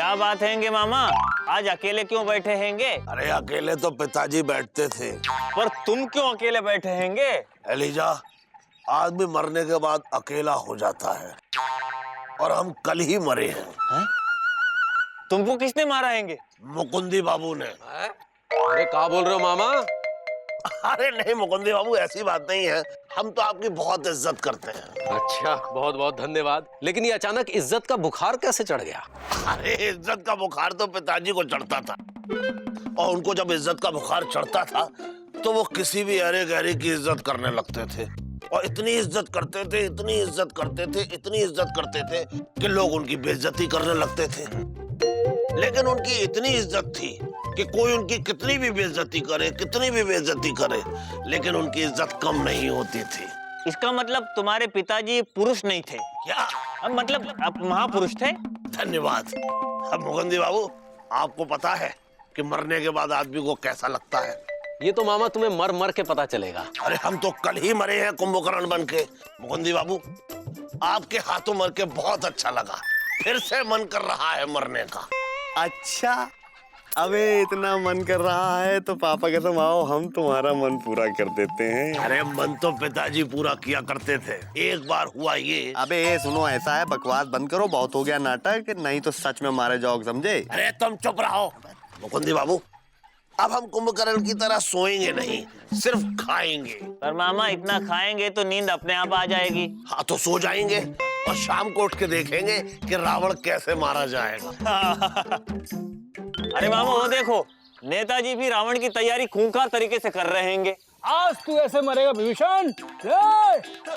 क्या बात हैंगे मामा, आज अकेले क्यों बैठे हैंगे? अरे अकेले तो पिताजी बैठते थे, पर तुम क्यों अकेले बैठे हैंगे? एलिजा, आदमी मरने के बाद अकेला हो जाता है और हम कल ही मरे हैं। तुमको किसने मारा हैंगे? मुकुंदी बाबू ने। अरे क्या बोल रहे हो मामा? अरे नहीं मुकुंदी बाबू, ऐसी बात नहीं है, हम तो आपकी बहुत इज्जत करते हैं। अच्छा, बहुत बहुत धन्यवाद। लेकिन ये अचानक इज्जत का बुखार कैसे चढ़ गया? अरे इज्जत का बुखार तो पिताजी को चढ़ता था, और उनको जब इज्जत का बुखार चढ़ता था तो वो किसी भी अरे गहरे की इज्जत करने लगते थे, और इतनी इज्जत करते थे, इतनी इज्जत करते थे, इतनी इज्जत करते थे कि लोग उनकी बेइज्जती करने लगते थे। लेकिन उनकी इतनी इज्जत थी कि कोई उनकी कितनी भी बेइज्जती करे, कितनी भी बेइज्जती करे, लेकिन उनकी इज्जत कम नहीं होती थी। इसका मतलब तुम्हारे पिताजी पुरुष नहीं थे क्या? मतलब आप महापुरुष थे? धन्यवाद। अब मुकुंदी बाबू, आपको पता है कि मरने के बाद आदमी को कैसा लगता है? ये तो मामा तुम्हें मर मर के पता चलेगा। अरे हम तो कल ही मरे हैं कुंभकर्ण बन के। मुकुंदी बाबू, आपके हाथों मर के बहुत अच्छा लगा, फिर से मन कर रहा है मरने का। अच्छा, अबे इतना मन कर रहा है तो पापा कसम आओ, हम तुम्हारा मन पूरा कर देते हैं। अरे मन तो पिताजी पूरा किया करते थे, एक बार हुआ ये। अबे सुनो, ऐसा है, बकवास बंद करो, बहुत हो गया नाटक, नहीं तो सच में मारे जाओगे, समझे? अरे तुम चुप रहो। मुकुंदी बाबू, अब हम कुंभकर्ण की तरह सोएंगे नहीं, सिर्फ खाएंगे। पर मामा इतना खाएंगे तो नींद अपने आप आ जाएगी। हाँ तो सो जाएंगे और शाम को उठ के देखेंगे कि रावण कैसे मारा जाएगा। अरे मामा वो देखो, नेताजी भी रावण की तैयारी खूंखार तरीके से कर रहे हैंगे। आज तू ऐसे मरेगा विभीषण।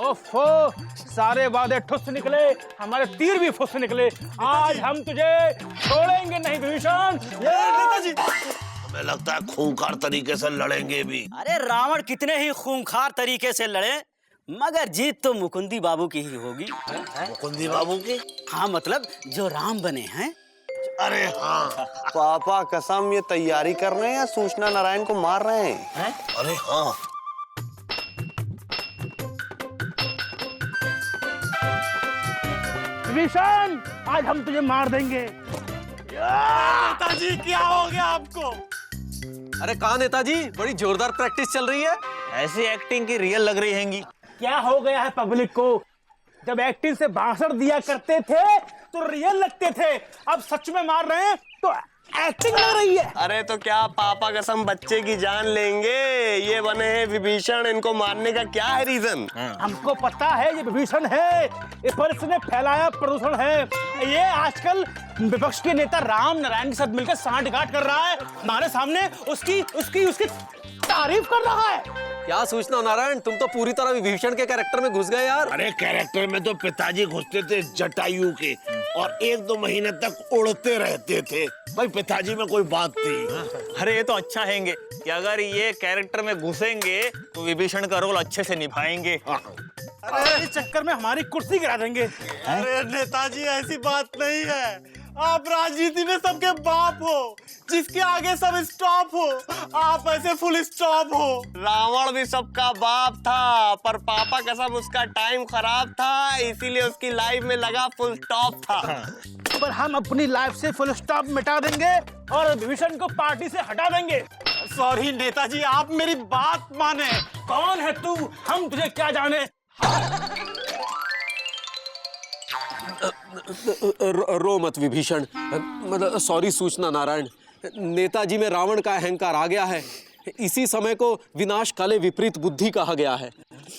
ओफो, सारे वादे ठुस निकले, हमारे तीर भी फुस निकले। आज हम तुझे छोड़ेंगे नहीं विभीषण। नेताजी, हमें लगता है खूंखार तरीके से लड़ेंगे भी। अरे रावण कितने ही खूंखार तरीके से लड़े, मगर जीत तो मुकुंदी बाबू की ही होगी। मुकुंदी बाबू की? हाँ, मतलब जो राम बने हैं। अरे हाँ। पापा कसम, ये तैयारी कर रहे हैं या सूचना नारायण को मार रहे हैं? अरे हाँ। विभीषण, आज हम तुझे मार देंगे। नेताजी, क्या हो गया आपको? अरे कहा नेताजी, बड़ी जोरदार प्रैक्टिस चल रही है। ऐसी एक्टिंग की रियल लग रही हैंगी। क्या हो गया है पब्लिक को? जब एक्टिंग से भाषण दिया करते थे तो रियल लगते थे, अब सच में मार रहे हैं तो एक्टिंग लग रही है। अरे तो क्या पापा कसम बच्चे की जान लेंगे? ये बने हैं विभीषण, इनको मारने का क्या है रीजन? हमको पता है ये विभीषण है, इस पर इसने फैलाया प्रदूषण है। ये आजकल विपक्ष के नेता राम नारायण के साथ मिलकर सांठ-गांठ कर रहा है, हमारे सामने उसकी उसकी उसकी तारीफ कर रहा है। क्या सूचना नारायण, तुम तो पूरी तरह विभीषण के कैरेक्टर में घुस गए यार। अरे कैरेक्टर में तो पिताजी घुसते थे जटायु के, और 1-2 महीने तक उड़ते रहते थे। भाई पिताजी में कोई बात थी। अरे ये तो अच्छा हैंगे कि अगर ये कैरेक्टर में घुसेंगे तो विभीषण का रोल अच्छे से निभाएंगे। अरे इस चक्कर में हमारी कुर्सी गिरा देंगे। अरे नेताजी, ऐसी बात नहीं है, आप राजनीति में सबके बाप हो, जिसके आगे सब स्टॉप हो, आप ऐसे फुल स्टॉप हो। रावण भी सबका बाप था, पर पापा कसम उसका टाइम खराब था, इसीलिए उसकी लाइफ में लगा फुल स्टॉप था। पर हम अपनी लाइफ से फुल स्टॉप मिटा देंगे और विभीषण को पार्टी से हटा देंगे। सॉरी नेताजी, आप मेरी बात माने। कौन है तू, हम तुझे क्या जाने? रो मत विभीषण, मतलब सॉरी सूचना नारायण, नेताजी में रावण का अहंकार आ गया है। इसी समय को विनाश काले विपरीत बुद्धि कहा गया है।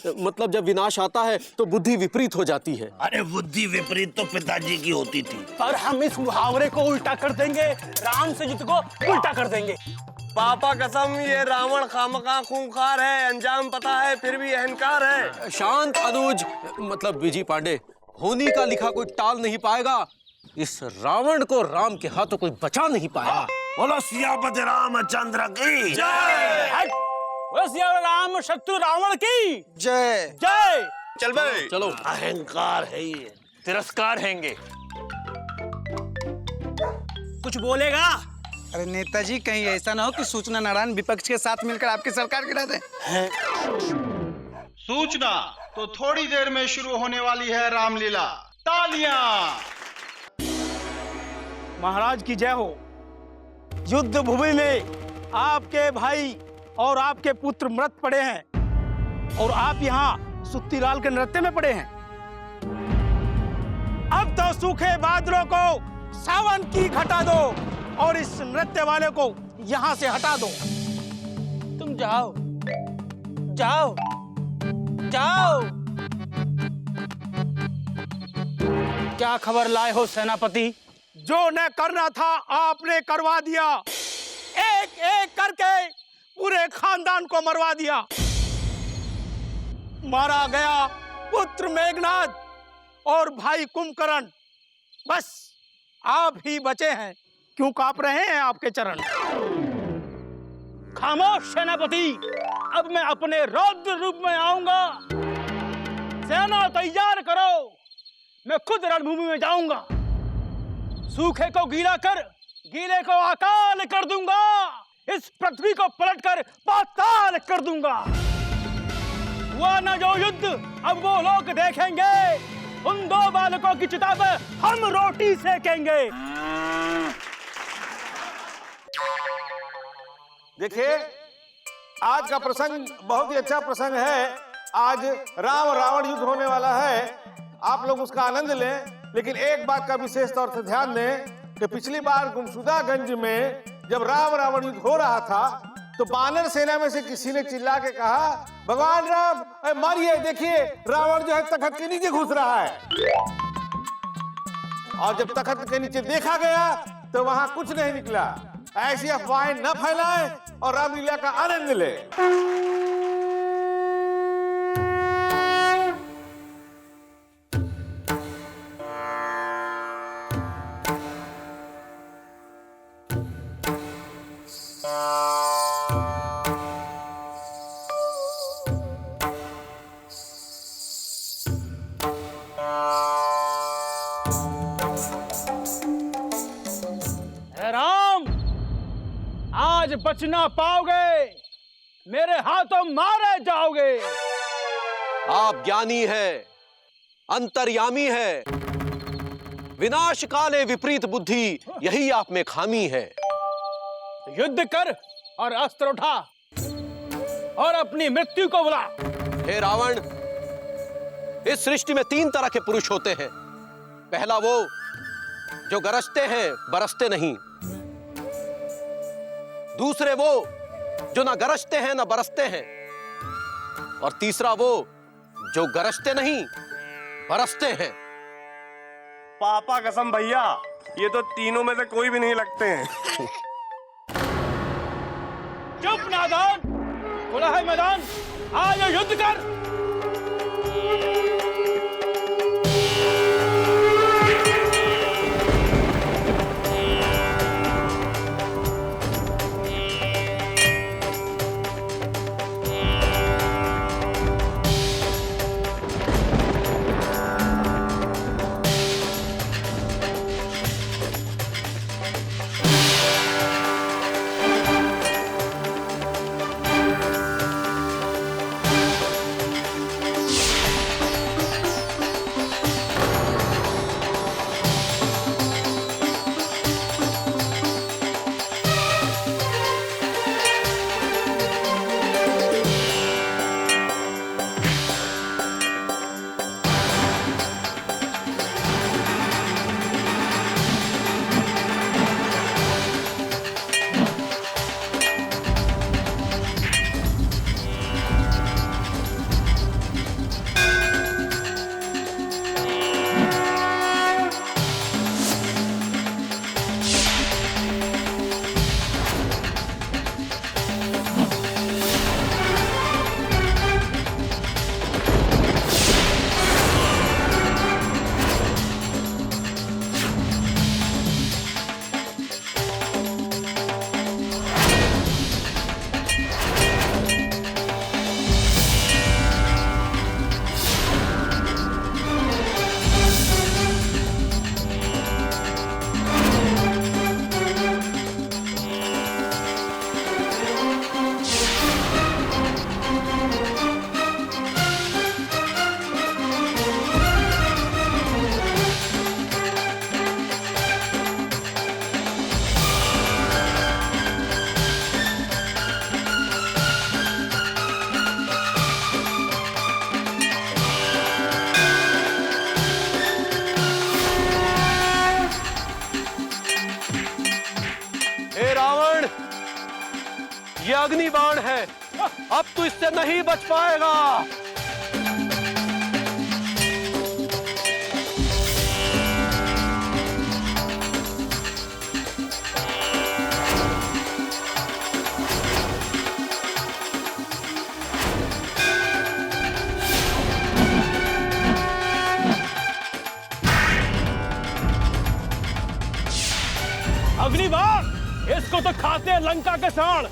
मतलब जब विनाश आता है तो बुद्धि विपरीत हो जाती है। अरे बुद्धि विपरीत तो पिताजी की होती थी। और हम इस मुहावरे को उल्टा कर देंगे, राम से जित को उल्टा कर देंगे। पापा कसम, ये रावण खामखा खूंखार है, अंजाम पता है फिर भी अहंकार है। शांत अनुज, मतलब विजय पांडे, होनी का लिखा कोई टाल नहीं पाएगा। इस रावण को राम के हाथों कोई बचा नहीं पाएगा। बोलो सियापति रामचंद्र की जय। बोलो सिया राम शत्रु रावण की जय। जय। चल भाई चलो। अहंकार है ये, तिरस्कार हैंगे। कुछ बोलेगा? अरे नेताजी, कहीं ऐसा ना हो कि सूचना नारायण विपक्ष के साथ मिलकर आपकी सरकार गिरा दे। सूचना तो थोड़ी देर में शुरू होने वाली है रामलीला। तालियां। महाराज की जय हो। युद्ध भूमि में आपके भाई और आपके पुत्र मृत पड़े हैं और आप यहाँ सुत्तीलाल के नृत्य में पड़े हैं। अब तो सूखे बादलों को सावन की घटा दो और इस नृत्य वाले को यहाँ से हटा दो। तुम जाओ जाओ जाओ। क्या खबर लाए हो सेनापति? जो न करना था आपने करवा दिया। एक एक करके पूरे खानदान को मरवा दिया। मारा गया पुत्र मेघनाद और भाई कुंभकर्ण। बस आप ही बचे हैं। क्यों कांप रहे हैं आपके चरण? खामोश सेनापति, अब मैं अपने रौद्र रूप में आऊंगा। सेना तैयार करो, मैं खुद रणभूमि में जाऊंगा। सूखे को गीला कर, गीले को अकाल कर दूंगा। इस पृथ्वी को पलटकर पाताल कर दूंगा। हुआ ना जो युद्ध, अब वो लोग देखेंगे। उन दो बालकों की चिता पर हम रोटी सेकेंगे। देखिए, आज का प्रसंग बहुत ही अच्छा प्रसंग है। आज राम रावण युद्ध होने वाला है। आप लोग उसका आनंद लें, लेकिन एक बात का विशेष तौर से ध्यान दें कि पिछली बार गुमशुदागंज में जब राम रावण युद्ध हो रहा था तो बानर सेना में से किसी ने चिल्ला के कहा, भगवान राम मारिए, देखिए रावण जो है तखत के नीचे घुस रहा है। और जब तखत के नीचे देखा गया तो वहां कुछ नहीं निकला। ऐसी अफवाहें न फैलाएं और रामलीला का आनंद लें। राम, आज बच ना पाओगे, मेरे हाथों मारे जाओगे। आप ज्ञानी है, अंतर्यामी है, विनाश काले विपरीत बुद्धि, यही आप में खामी है। युद्ध कर और अस्त्र उठा और अपनी मृत्यु को बुला। हे रावण, इस सृष्टि में 3 तरह के पुरुष होते हैं। पहला वो जो गरजते हैं बरसते नहीं। दूसरे वो जो ना गरजते हैं ना बरसते हैं। और तीसरा वो जो गरजते नहीं बरसते हैं। पापा कसम भैया, ये तो तीनों में से कोई भी नहीं लगते हैं। चुप नादान, खुला है मैदान, आज युद्ध कर। ये अग्नि बाण है, अब तू इससे नहीं बच पाएगा। अग्निबाण, इसको तो खाते हैं लंका के सांड।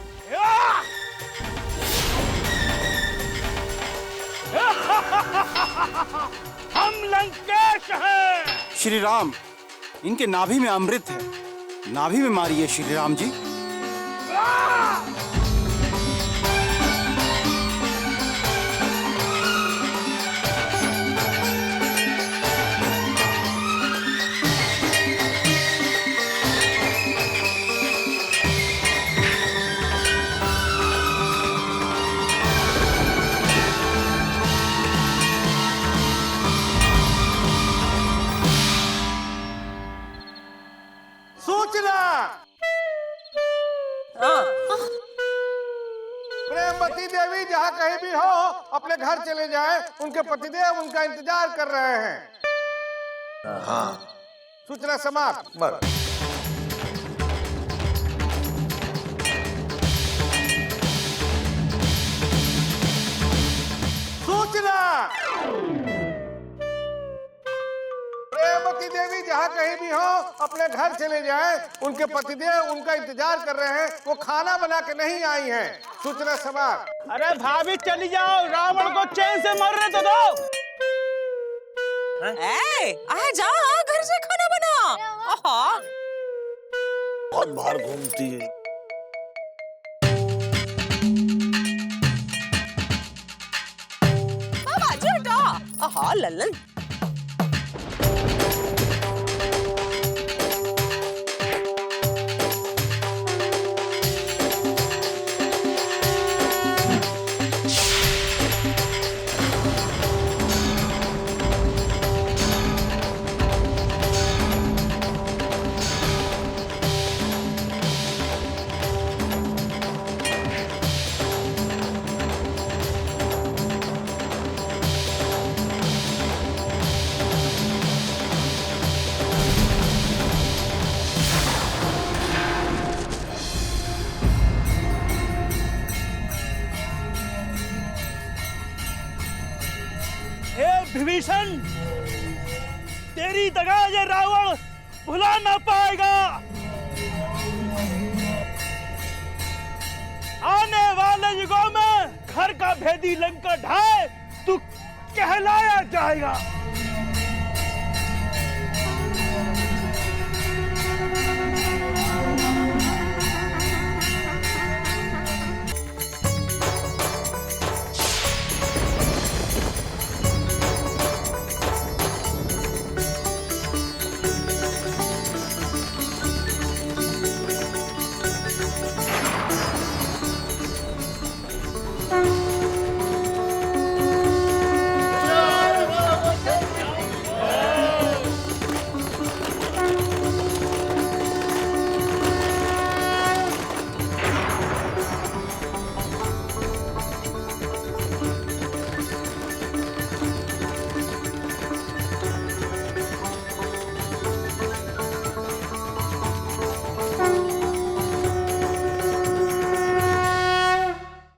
हम लंकेश हैं। श्री राम, इनके नाभि में अमृत है, नाभि में मारिए श्री राम जी। सूचना, प्रेमवती देवी जहाँ कहीं भी हो अपने घर चले जाएं, उनके पतिदेव उनका इंतजार कर रहे हैं। हाँ, सूचना समाप्त। सूचना, प्रेमवती देवी जहाँ कहीं भी हो अपने घर चले जाएं, उनके पतिदेव उनका इंतजार कर रहे हैं, वो खाना बना के नहीं आई हैं। सूचना समाप्त। अरे भाभी चली जाओ, रावण को चैन से मरने तो दो। आ जा, घर से खाना बना। बहुत बाहर घूमती है। बाजी हटा। लल्लन, विभीषण, तेरी दगा ये रावण भुला ना पाएगा। आने वाले युगों में घर का भेदी लंका ढाए तू कहलाया जाएगा।